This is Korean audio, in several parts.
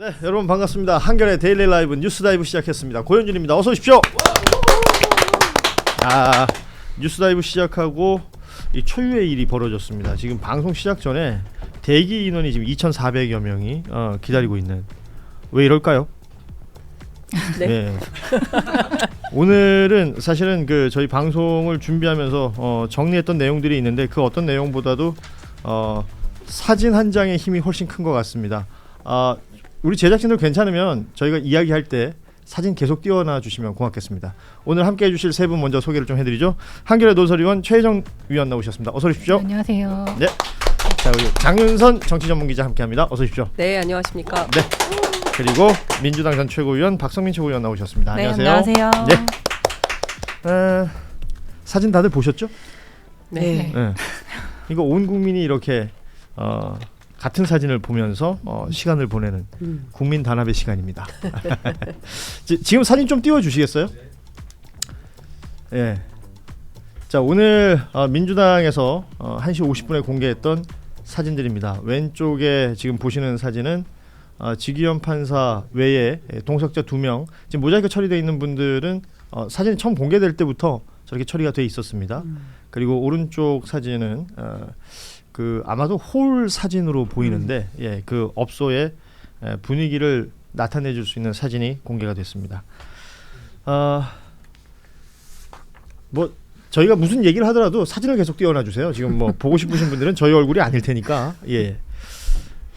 네, 여러분 반갑습니다. 한겨레 데일리 라이브 뉴스 다이브 시작했습니다. 고현준입니다. 어서 오십시오. 뉴스 다이브 시작하고 이 초유의 일이 벌어졌습니다. 지금 방송 시작 전에 대기 인원이 지금 2,400여 명이 기다리고 있는. 왜 이럴까요? 네. 네. 오늘은 사실은 그 저희 방송을 준비하면서 정리했던 내용들이 있는데 그 어떤 내용보다도 사진 한 장의 힘이 훨씬 큰 것 같습니다. 우리 제작진들 괜찮으면 저희가 이야기할 때 사진 계속 띄워놔 주시면 고맙겠습니다. 오늘 함께 해주실 세 분 먼저 소개를 좀 해드리죠. 한겨레 논설위원 최혜정 위원 나오셨습니다. 어서 오십시오. 네, 안녕하세요. 네. 자, 우리 장윤선 정치전문기자 함께합니다. 어서 오십시오. 네, 안녕하십니까. 네. 그리고 민주당 전 최고위원 박성민 최고위원 나오셨습니다. 네, 안녕하세요. 안녕하세요. 네. 사진 다들 보셨죠? 네. 네. 이거 온 국민이 이렇게 같은 사진을 보면서 시간을 보내는 국민 단합의 시간입니다. 지금 사진 좀 띄워주시겠어요? 예. 자, 오늘 민주당에서 1시 50분에 공개했던 사진들입니다. 왼쪽에 지금 보시는 사진은 지기현 판사 외에 동석자 2명, 지금 모자이크 처리되어 있는 분들은 사진이 처음 공개될 때부터 저렇게 처리가 돼 있었습니다. 그리고 오른쪽 사진은 그 아마도 홀 사진으로 보이는데 그 업소의 분위기를 나타내줄 수 있는 사진이 공개가 됐습니다. 뭐 저희가 무슨 얘기를 하더라도 사진을 계속 띄워놔 주세요. 지금 뭐 보고 싶으신 분들은 저희 얼굴이 아닐 테니까. 예.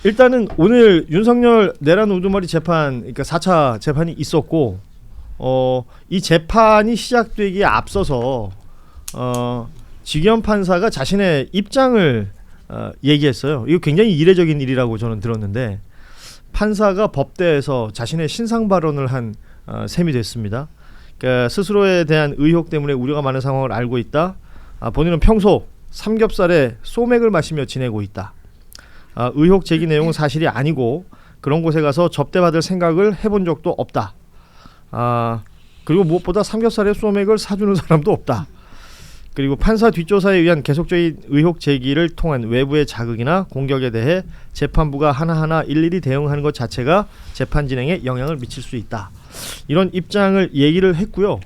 일단은 오늘 윤석열 내란 우두머리 재판, 그러니까 4차 재판이 있었고 이 재판이 시작되기에 앞서서 지기현 판사가 자신의 입장을 얘기했어요. 이거 굉장히 이례적인 일이라고 저는 들었는데 판사가 법대에서 자신의 신상 발언을 한 셈이 됐습니다. 그러니까 스스로에 대한 의혹 때문에 우려가 많은 상황을 알고 있다. 본인은 평소 삼겹살에 소맥을 마시며 지내고 있다. 의혹 제기 내용은 사실이 아니고 그런 곳에 가서 접대받을 생각을 해본 적도 없다. 그리고 무엇보다 삼겹살에 소맥을 사주는 사람도 없다. 그리고 판사 뒷조사에 의한 계속적인 의혹 제기를 통한 외부의 자극이나 공격에 대해 재판부가 하나하나 일일이 대응하는 것 자체가 재판 진행에 영향을 미칠 수 있다. 이런 입장을 얘기를 했고요.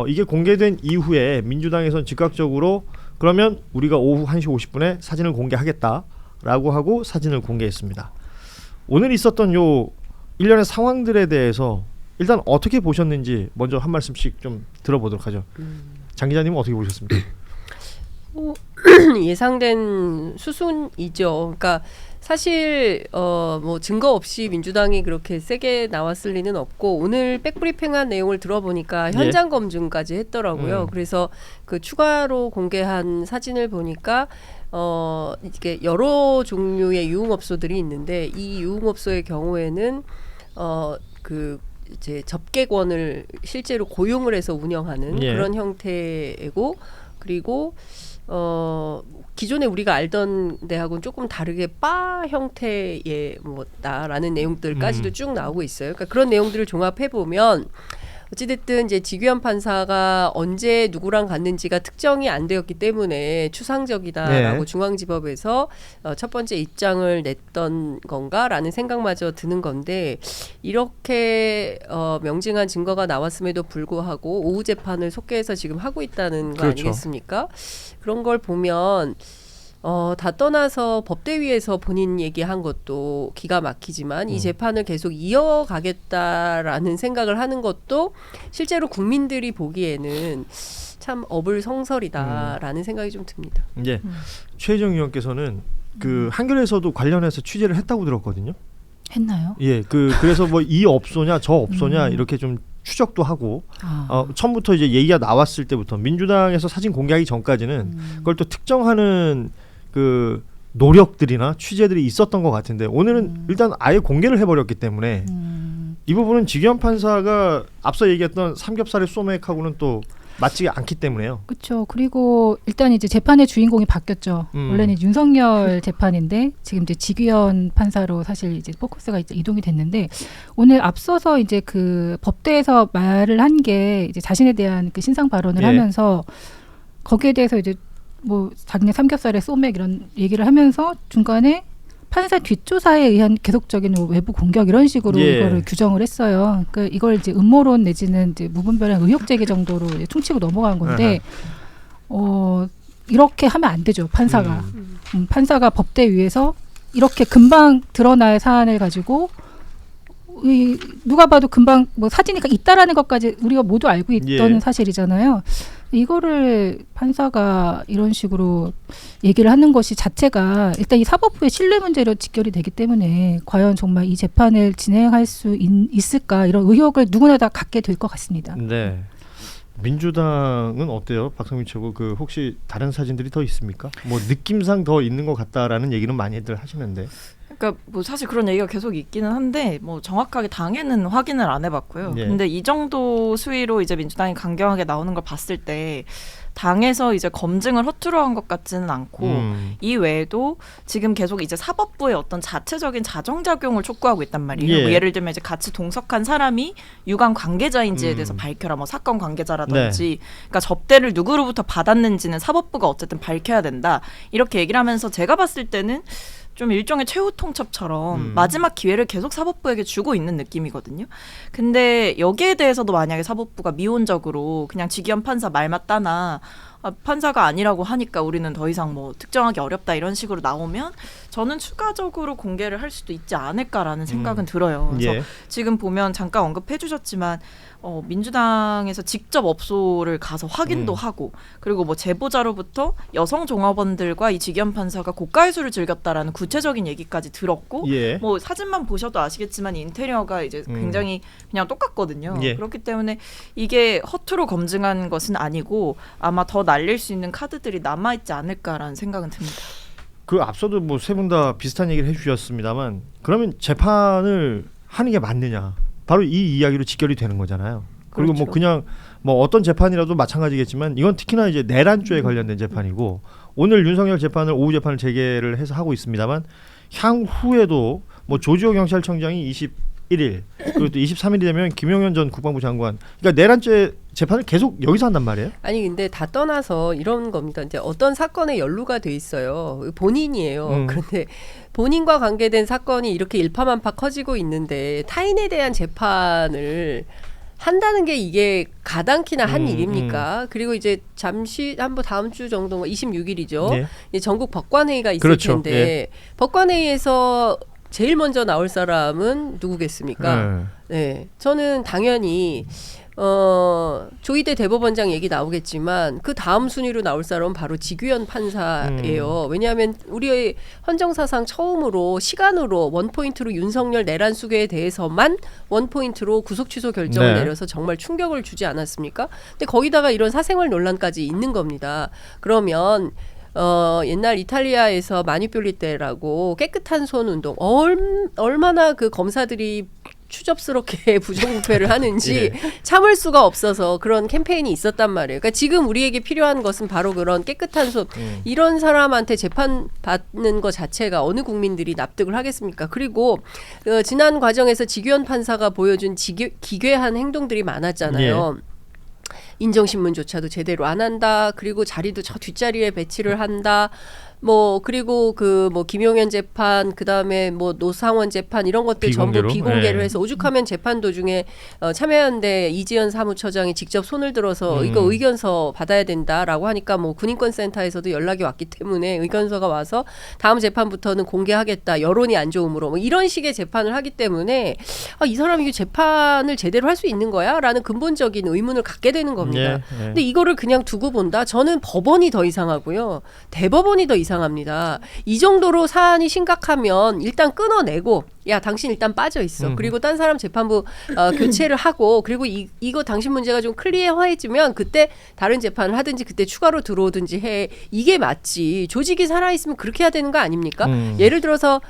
이게 공개된 이후에 민주당에서는 즉각적으로 그러면 우리가 오후 1시 50분에 사진을 공개하겠다라고 하고 사진을 공개했습니다. 오늘 있었던 요 일련의 상황들에 대해서 일단 어떻게 보셨는지 먼저 한 말씀씩 좀 들어보도록 하죠. 장 기자님은 어떻게 보셨습니까? 예상된 수순이죠. 그러니까 사실 뭐 증거 없이 민주당이 그렇게 세게 나왔을 리는 없고 오늘 백브리핑한 내용을 들어보니까 현장 검증까지 했더라고요. 그래서 그 추가로 공개한 사진을 보니까 이게 여러 종류의 유흥업소들이 있는데 이 유흥업소의 경우에는 그 이제 접객원을 실제로 고용을 해서 운영하는 그런 형태이고 그리고 기존에 우리가 알던 데하고는 조금 다르게 바 형태의 뭐다라는 내용들까지도 쭉 나오고 있어요. 그러니까 그런 내용들을 종합해 보면 어찌됐든 이제 지기현 판사가 언제 누구랑 갔는지가 특정이 안 되었기 때문에 추상적이다라고 중앙지법에서 첫 번째 입장을 냈던 건가라는 생각마저 드는 건데 이렇게 명징한 증거가 나왔음에도 불구하고 오후 재판을 속개해서 지금 하고 있다는 거 그렇죠. 아니겠습니까? 그런 걸 보면 다 떠나서 법대위에서 본인 얘기한 것도 기가 막히지만 이 재판을 계속 이어가겠다라는 생각을 하는 것도 실제로 국민들이 보기에는 참 어불성설이다라는 생각이 좀 듭니다. 이제 최혜정 의원께서는 그 한겨레에서도 관련해서 취재를 했다고 들었거든요. 했나요? 예, 그래서 뭐 이 업소냐 저 업소냐 이렇게 좀 추적도 하고 처음부터 이제 얘기가 나왔을 때부터 민주당에서 사진 공개하기 전까지는 그걸 또 특정하는 그 노력들이나 취재들이 있었던 것 같은데 오늘은 일단 아예 공개를 해버렸기 때문에 이 부분은 지기현 판사가 앞서 얘기했던 삼겹살의 소맥하고는 또 맞지 않기 때문에요. 그렇죠. 그리고 일단 이제 재판의 주인공이 바뀌었죠. 원래는 윤석열 재판인데 지금 이제 지기현 판사로 사실 이제 포커스가 이제 이동이 됐는데 오늘 앞서서 이제 그 법대에서 말을 한 게 이제 자신에 대한 그 신상 발언을 하면서 거기에 대해서 이제 뭐 자기네 삼겹살에 소맥 이런 얘기를 하면서 중간에 판사 뒷조사에 의한 계속적인 뭐 외부 공격 이런 식으로 예. 이거를 규정을 했어요. 그러니까 이걸 이제 음모론 내지는 이제 무분별한 의혹 제기 정도로 이제 퉁치고 넘어간 건데 이렇게 하면 안 되죠. 판사가 판사가 법대 위에서 이렇게 금방 드러날 사안을 가지고 누가 봐도 금방 뭐 사진이 있다라는 것까지 우리가 모두 알고 있던 예. 사실이잖아요. 이거를 판사가 이런 식으로 얘기를 하는 것이 자체가 일단 이 사법부의 신뢰 문제로 직결이 되기 때문에 과연 정말 이 재판을 진행할 수 있을까 이런 의혹을 누구나 다 갖게 될 것 같습니다. 네. 민주당은 어때요, 박성민 최고? 그 혹시 다른 사진들이 더 있습니까? 뭐 느낌상 더 있는 것 같다라는 얘기는 많이들 하시는데. 그러니까 뭐 사실 그런 얘기가 계속 있기는 한데 뭐 정확하게 당에는 확인을 안 해봤고요. 예. 근데 이 정도 수위로 이제 민주당이 강경하게 나오는 걸 봤을 때 당에서 이제 검증을 허투루 한 것 같지는 않고 이 외에도 지금 계속 이제 사법부의 어떤 자체적인 자정작용을 촉구하고 있단 말이에요. 예. 뭐 예를 들면 이제 같이 동석한 사람이 유감 관계자인지에 대해서 밝혀라, 뭐 사건 관계자라든지, 그러니까 접대를 누구로부터 받았는지는 사법부가 어쨌든 밝혀야 된다. 이렇게 얘기를 하면서 제가 봤을 때는 좀 일종의 최후 통첩처럼 마지막 기회를 계속 사법부에게 주고 있는 느낌이거든요. 근데 여기에 대해서도 만약에 사법부가 미온적으로 그냥 지기현 판사 말 맞다나 판사가 아니라고 하니까 우리는 더 이상 뭐 특정하기 어렵다 이런 식으로 나오면 저는 추가적으로 공개를 할 수도 있지 않을까라는 생각은 들어요. 그래서 예. 지금 보면 잠깐 언급해 주셨지만 민주당에서 직접 업소를 가서 확인도 하고, 그리고 뭐 제보자로부터 여성 종업원들과 이 지기현 판사가 고가의 술을 즐겼다라는 구체적인 얘기까지 들었고, 예. 뭐 사진만 보셔도 아시겠지만 인테리어가 이제 굉장히 그냥 똑같거든요. 예. 그렇기 때문에 이게 허투루 검증한 것은 아니고 아마 더 날릴 수 있는 카드들이 남아있지 않을까라는 생각은 듭니다. 그 앞서도 뭐 세 분 다 비슷한 얘기를 해주셨습니다만, 그러면 재판을 하는 게 맞느냐? 바로 이 이야기로 직결이 되는 거잖아요. 그리고 그렇죠. 뭐 그냥 뭐 어떤 재판이라도 마찬가지겠지만 이건 특히나 이제 내란죄에 관련된 재판이고, 오늘 윤석열 재판을 오후 재판을 재개를 해서 하고 있습니다만, 향후에도 뭐 조지호 경찰청장이 21일 그리고 또 23일이 되면 김용현 전 국방부 장관, 그러니까 내란죄 재판을 계속 여기서 한단 말이에요. 아니 근데 다 떠나서 이런 겁니다. 이제 어떤 사건에 연루가 돼 있어요. 본인이에요. 그런데 본인과 관계된 사건이 이렇게 일파만파 커지고 있는데 타인에 대한 재판을 한다는 게 이게 가당키나 한 일입니까? 그리고 이제 잠시 한번 다음 주 정도 26일이죠. 예. 이제 전국 법관회의가 있을 그렇죠. 텐데 예. 법관회의에서 제일 먼저 나올 사람은 누구겠습니까? 네, 저는 당연히 조희대 대법원장 얘기 나오겠지만 그 다음 순위로 나올 사람은 바로 지규현 판사예요. 왜냐하면 우리의 헌정사상 처음으로 시간으로 원포인트로 윤석열 내란 수괴에 대해서만 원포인트로 구속 취소 결정을 네. 내려서 정말 충격을 주지 않았습니까? 근데 거기다가 이런 사생활 논란까지 있는 겁니다. 그러면 옛날 이탈리아에서 마니뷸리 때라고 깨끗한 손 운동 얼마나 그 검사들이 추접스럽게 부정부패를 하는지 예. 참을 수가 없어서 그런 캠페인이 있었단 말이에요. 그러니까 지금 우리에게 필요한 것은 바로 그런 깨끗한 손 이런 사람한테 재판 받는 것 자체가 어느 국민들이 납득을 하겠습니까? 그리고 지난 과정에서 지규현 판사가 보여준 기괴한 행동들이 많았잖아요. 인정신문조차도 제대로 안 한다. 그리고 자리도 저 뒷자리에 배치를 한다. 뭐 그리고 그 뭐 김용현 재판 그다음에 뭐 노상원 재판 이런 것들 비공개로? 전부 비공개를 네. 해서 오죽하면 재판 도중에 참여연대 이지연 사무처장이 직접 손을 들어서 이거 의견서 받아야 된다라고 하니까 뭐 군인권센터에서도 연락이 왔기 때문에 의견서가 와서 다음 재판부터는 공개하겠다. 여론이 안 좋으므로 뭐 이런 식의 재판을 하기 때문에 이 사람이 재판을 제대로 할 수 있는 거야라는 근본적인 의문을 갖게 되는 겁니다. 예. 근데 이거를 그냥 두고 본다? 저는 법원이 더 이상하고요. 대법원이 더 이상합니다. 이 정도로 사안이 심각하면 일단 끊어내고 야 당신 일단 빠져 있어. 그리고 딴 사람 재판부 교체를 하고 그리고 이거 당신 문제가 좀 클리어해지면 그때 다른 재판을 하든지 그때 추가로 들어오든지 해. 이게 맞지. 조직이 살아있으면 그렇게 해야 되는 거 아닙니까? 예를 들어서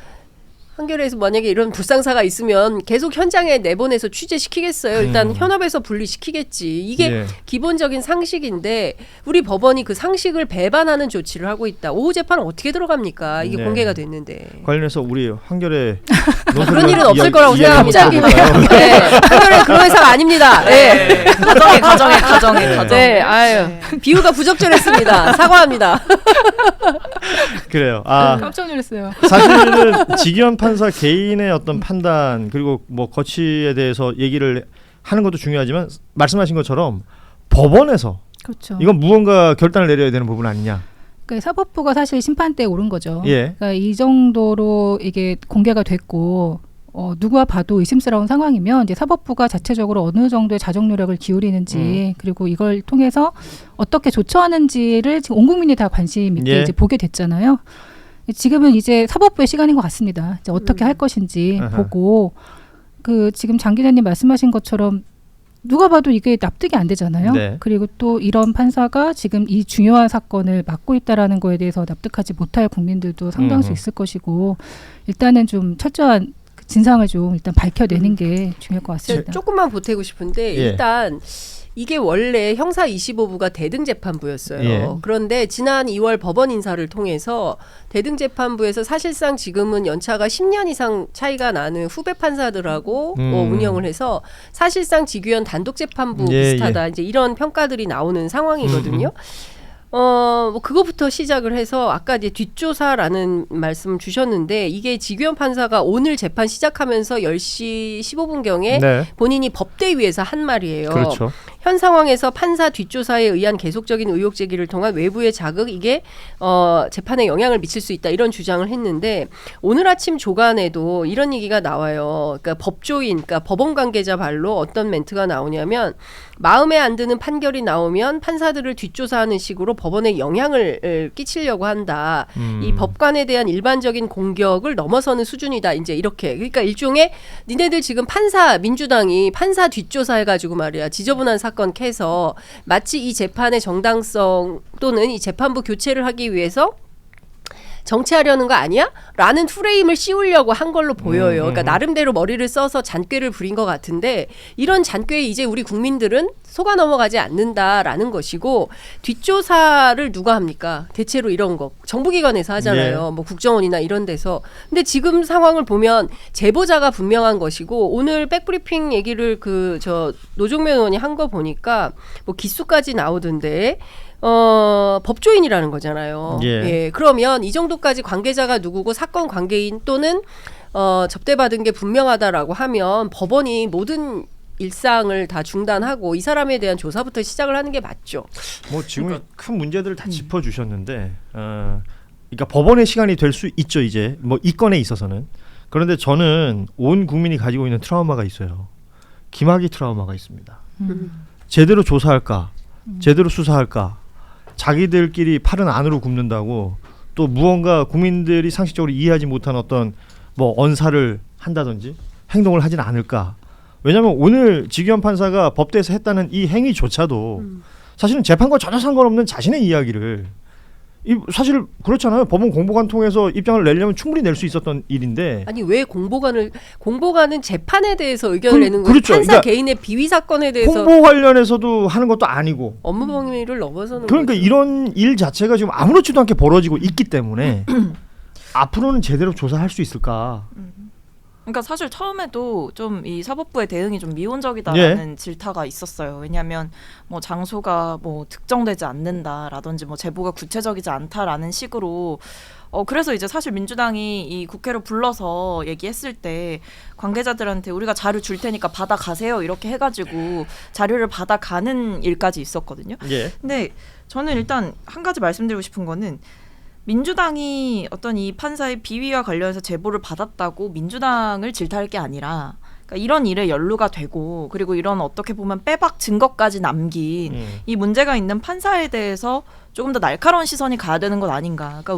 한겨레에서 만약에 이런 불상사가 있으면 계속 현장에 내보내서 취재시키겠어요. 일단 현업에서 분리시키겠지. 이게 예. 기본적인 상식인데 우리 법원이 그 상식을 배반하는 조치를 하고 있다. 오후 재판은 어떻게 들어갑니까? 이게 네. 공개가 됐는데. 관련해서 우리 한겨레 그런 일은 없을 거라고 생각합니다. 네. 네, 한겨레 그런 회사가 아닙니다. 네. 가정의. 네, 아유, 비유가 부적절했습니다. 사과합니다. 그래요. 깜짝 놀랐어요. 사실은 지기현 판사 개인의 어떤 판단 그리고 뭐 거취에 대해서 얘기를 하는 것도 중요하지만 말씀하신 것처럼 법원에서 그렇죠. 이건 무언가 결단을 내려야 되는 부분 아니냐. 그러니까 사법부가 사실 심판대에 오른 거죠. 예. 그러니까 이 정도로 이게 공개가 됐고 누가 봐도 의심스러운 상황이면 이제 사법부가 자체적으로 어느 정도의 자정 노력을 기울이는지 그리고 이걸 통해서 어떻게 조처하는지를 지금 온 국민이 다 관심 있게 예. 이제 보게 됐잖아요. 지금은 이제 사법부의 시간인 것 같습니다. 이제 어떻게 할 것인지 아하. 보고 그 지금 장 기자님 말씀하신 것처럼 누가 봐도 이게 납득이 안 되잖아요. 네. 그리고 또 이런 판사가 지금 이 중요한 사건을 맡고 있다라는 거에 대해서 납득하지 못할 국민들도 상당수 있을 것이고 일단은 좀 철저한 진상을 좀 일단 밝혀내는 게 중요할 것 제가 같습니다. 조금만 보태고 싶은데 예. 일단 이게 원래 형사 25부가 대등재판부였어요. 예. 그런데 지난 2월 법원 인사를 통해서 대등재판부에서 사실상 지금은 연차가 10년 이상 차이가 나는 후배 판사들하고 운영을 해서 사실상 지규현 단독재판부 예, 비슷하다. 이제 이런 평가들이 나오는 상황이거든요. 뭐 그거부터 시작을 해서 아까 이제 뒷조사라는 말씀 주셨는데 이게 지규현 판사가 오늘 재판 시작하면서 10시 15분경에 네. 본인이 법대위에서 한 말이에요. 그렇죠. 현 상황에서 판사 뒷조사에 의한 계속적인 의혹 제기를 통한 외부의 자극 이게 재판에 영향을 미칠 수 있다 이런 주장을 했는데 오늘 아침 조간에도 이런 얘기가 나와요. 그러니까 법조인, 그러니까 법원 관계자 발로 어떤 멘트가 나오냐면 마음에 안 드는 판결이 나오면 판사들을 뒷조사하는 식으로 법원에 영향을 끼치려고 한다. 이 법관에 대한 일반적인 공격을 넘어서는 수준이다. 이제 이렇게. 그러니까 일종의 니네들 지금 민주당이 판사 뒷조사해가지고 말이야. 지저분한 사건 캐서 마치 이 재판의 정당성 또는 이 재판부 교체를 하기 위해서 정치하려는 거 아니야? 라는 프레임을 씌우려고 한 걸로 보여요. 그러니까 나름대로 머리를 써서 잔꾀를 부린 것 같은데 이런 잔꾀에 이제 우리 국민들은 속아 넘어가지 않는다라는 것이고 뒷조사를 누가 합니까? 대체로 이런 거 정부기관에서 하잖아요. 뭐 국정원이나 이런 데서. 근데 지금 상황을 보면 제보자가 분명한 것이고 오늘 백브리핑 얘기를 노종면 의원이 한 거 보니까 뭐 기수까지 나오던데 법조인이라는 거잖아요. 예. 그러면 이 정도까지 관계자가 누구고 사건 관계인 또는 접대받은 게 분명하다라고 하면 법원이 모든 일상을 다 중단하고 이 사람에 대한 조사부터 시작을 하는 게 맞죠. 뭐 지금 큰 문제들을 다 짚어주셨는데, 그러니까 법원의 시간이 될 수 있죠 이제 뭐 이 건에 있어서는. 그런데 저는 온 국민이 가지고 있는 트라우마가 있어요. 김학의 트라우마가 있습니다. 제대로 조사할까, 제대로 수사할까. 자기들끼리 팔은 안으로 굽는다고 또 무언가 국민들이 상식적으로 이해하지 못한 어떤 뭐 언사를 한다든지 행동을 하진 않을까. 왜냐하면 오늘 지규현 판사가 법대에서 했다는 이 행위조차도 사실은 재판과 전혀 상관없는 자신의 이야기를 사실 그렇잖아요. 법원 공보관 통해서 입장을 내려면 충분히 낼 수 있었던 일인데 아니 왜 공보관은 재판에 대해서 의견을 내는 거예요? 그렇죠. 판사 그러니까 개인의 비위 사건에 대해서 공보 관련해서도 하는 것도 아니고 업무 범위를 넘어서는 그러니까 거죠. 이런 일 자체가 지금 아무렇지도 않게 벌어지고 있기 때문에 앞으로는 제대로 조사할 수 있을까? 그러니까 사실 처음에도 좀 이 사법부의 대응이 좀 미온적이다라는 질타가 있었어요. 왜냐하면 뭐 장소가 뭐 특정되지 않는다라든지 뭐 제보가 구체적이지 않다라는 식으로 그래서 이제 사실 민주당이 이 국회로 불러서 얘기했을 때 관계자들한테 우리가 자료 줄 테니까 받아가세요 이렇게 해가지고 자료를 받아가는 일까지 있었거든요. 예. 근데 저는 일단 한 가지 말씀드리고 싶은 거는 민주당이 어떤 이 판사의 비위와 관련해서 제보를 받았다고 민주당을 질타할 게 아니라 그러니까 이런 일에 연루가 되고 그리고 이런 어떻게 보면 빼박 증거까지 남긴 이 문제가 있는 판사에 대해서 조금 더 날카로운 시선이 가야 되는 것 아닌가. 그러니까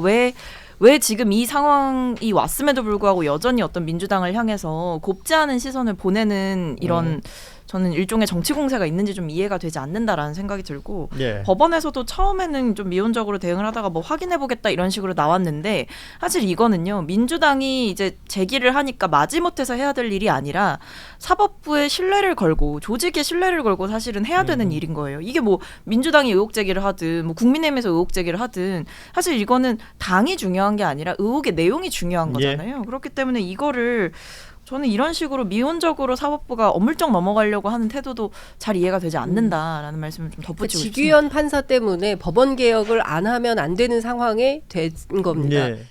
왜 지금 이 상황이 왔음에도 불구하고 여전히 어떤 민주당을 향해서 곱지 않은 시선을 보내는 이런 저는 일종의 정치 공세가 있는지 좀 이해가 되지 않는다라는 생각이 들고 예. 법원에서도 처음에는 좀 미온적으로 대응을 하다가 뭐 확인해보겠다 이런 식으로 나왔는데 사실 이거는요 민주당이 이제 제기를 하니까 마지못해서 해야 될 일이 아니라 사법부의 신뢰를 걸고 조직의 신뢰를 걸고 사실은 해야 되는 일인 거예요. 이게 뭐 민주당이 의혹 제기를 하든 뭐 국민의힘에서 의혹 제기를 하든 사실 이거는 당이 중요한 게 아니라 의혹의 내용이 중요한 거잖아요. 그렇기 때문에 이거를 저는 이런 식으로 미온적으로 사법부가 어물쩍 넘어가려고 하는 태도도 잘 이해가 되지 않는다라는 말씀을 좀 덧붙이고 싶습니다. 지규현 판사 때문에 법원 개혁을 안 하면 안 되는 상황에 된 겁니다. 예.